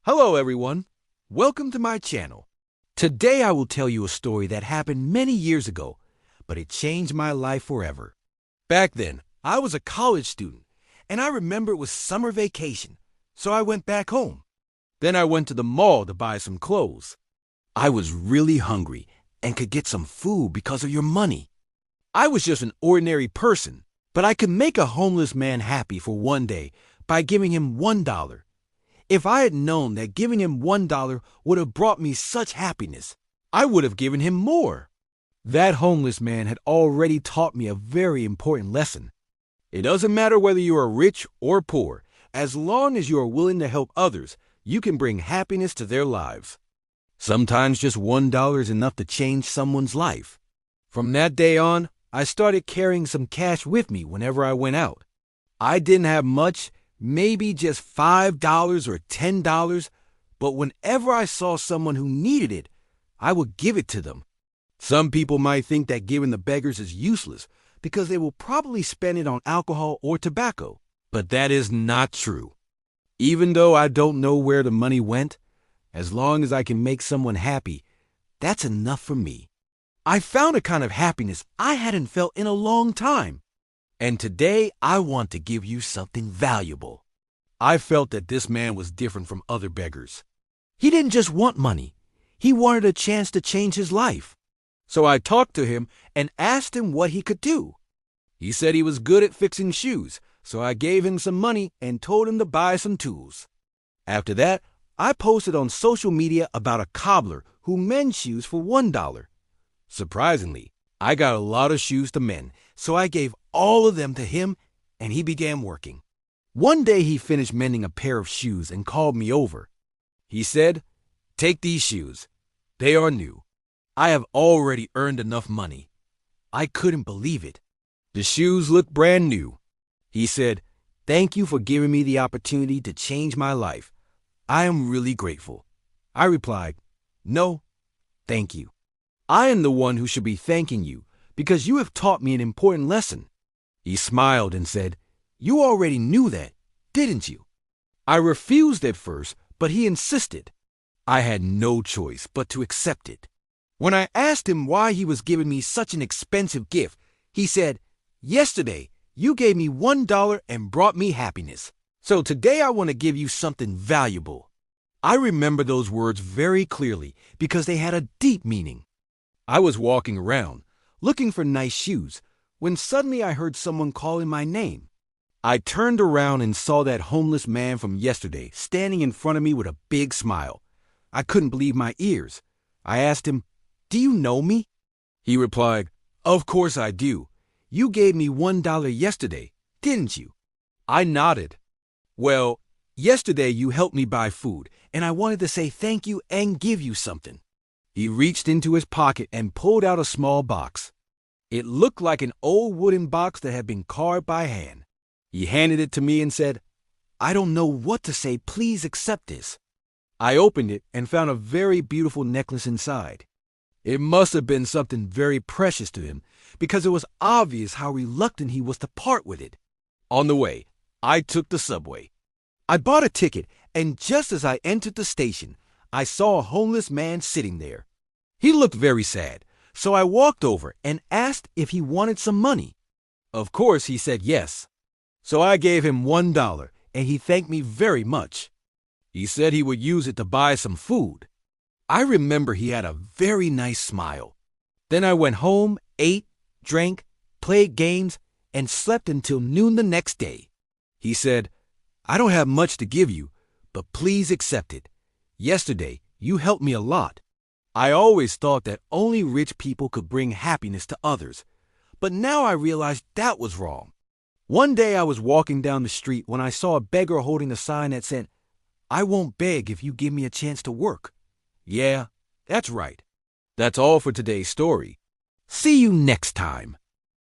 Hello everyone, welcome to my channel. Today I will tell you a story that happened many years ago, but it changed my life forever. Back then, I was a college student, and I remember it was summer vacation, so I went back home. Then I went to the mall to buy some clothes. I was really hungry and could get some food because of your money. I was just an ordinary person, but I could make a homeless man happy for one day by giving him $1. If I had known that giving him $1 would have brought me such happiness, I would have given him more. That homeless man had already taught me a very important lesson. It doesn't matter whether you are rich or poor, as long as you are willing to help others, you can bring happiness to their lives. Sometimes just $1 is enough to change someone's life. From that day on, I started carrying some cash with me whenever I went out. I didn't have much, maybe just $5 or $10, but whenever I saw someone who needed it, I would give it to them. Some people might think that giving the beggars is useless because they will probably spend it on alcohol or tobacco, but that is not true. Even though I don't know where the money went, as long as I can make someone happy, that's enough for me. I found a kind of happiness I hadn't felt in a long time. And today, I want to give you something valuable. I felt that this man was different from other beggars. He didn't just want money. He wanted a chance to change his life. So I talked to him and asked him what he could do. He said he was good at fixing shoes, so I gave him some money and told him to buy some tools. After that, I posted on social media about a cobbler who mends shoes for $1. Surprisingly, I got a lot of shoes to mend, so I gave all of them to him, and he began working. One day he finished mending a pair of shoes and called me over. He said, "Take these shoes. They are new. I have already earned enough money." I couldn't believe it. The shoes looked brand new. He said, "Thank you for giving me the opportunity to change my life. I am really grateful." I replied, "No, thank you. I am the one who should be thanking you because you have taught me an important lesson." He smiled and said, "You already knew that, didn't you?" I refused at first, but he insisted. I had no choice but to accept it. When I asked him why he was giving me such an expensive gift, he said, "Yesterday, you gave me $1 and brought me happiness. So today I want to give you something valuable." I remember those words very clearly because they had a deep meaning. I was walking around, looking for nice shoes, when suddenly I heard someone calling my name. I turned around and saw that homeless man from yesterday standing in front of me with a big smile. I couldn't believe my ears. I asked him, "Do you know me?" He replied, "Of course I do. You gave me $1 yesterday, didn't you?" I nodded. "Well, yesterday you helped me buy food, and I wanted to say thank you and give you something." He reached into his pocket and pulled out a small box. It looked like an old wooden box that had been carved by hand. He handed it to me and said, "I don't know what to say. Please accept this." I opened it and found a very beautiful necklace inside. It must have been something very precious to him because it was obvious how reluctant he was to part with it. On the way, I took the subway. I bought a ticket, and just as I entered the station, I saw a homeless man sitting there. He looked very sad, so I walked over and asked if he wanted some money. Of course, he said yes. So I gave him $1, and he thanked me very much. He said he would use it to buy some food. I remember he had a very nice smile. Then I went home, ate, drank, played games, and slept until noon the next day. He said, "I don't have much to give you, but please accept it. Yesterday, you helped me a lot. I always thought that only rich people could bring happiness to others, but now I realized that was wrong." One day I was walking down the street when I saw a beggar holding a sign that said, "I won't beg if you give me a chance to work." Yeah, that's right. That's all for today's story. See you next time.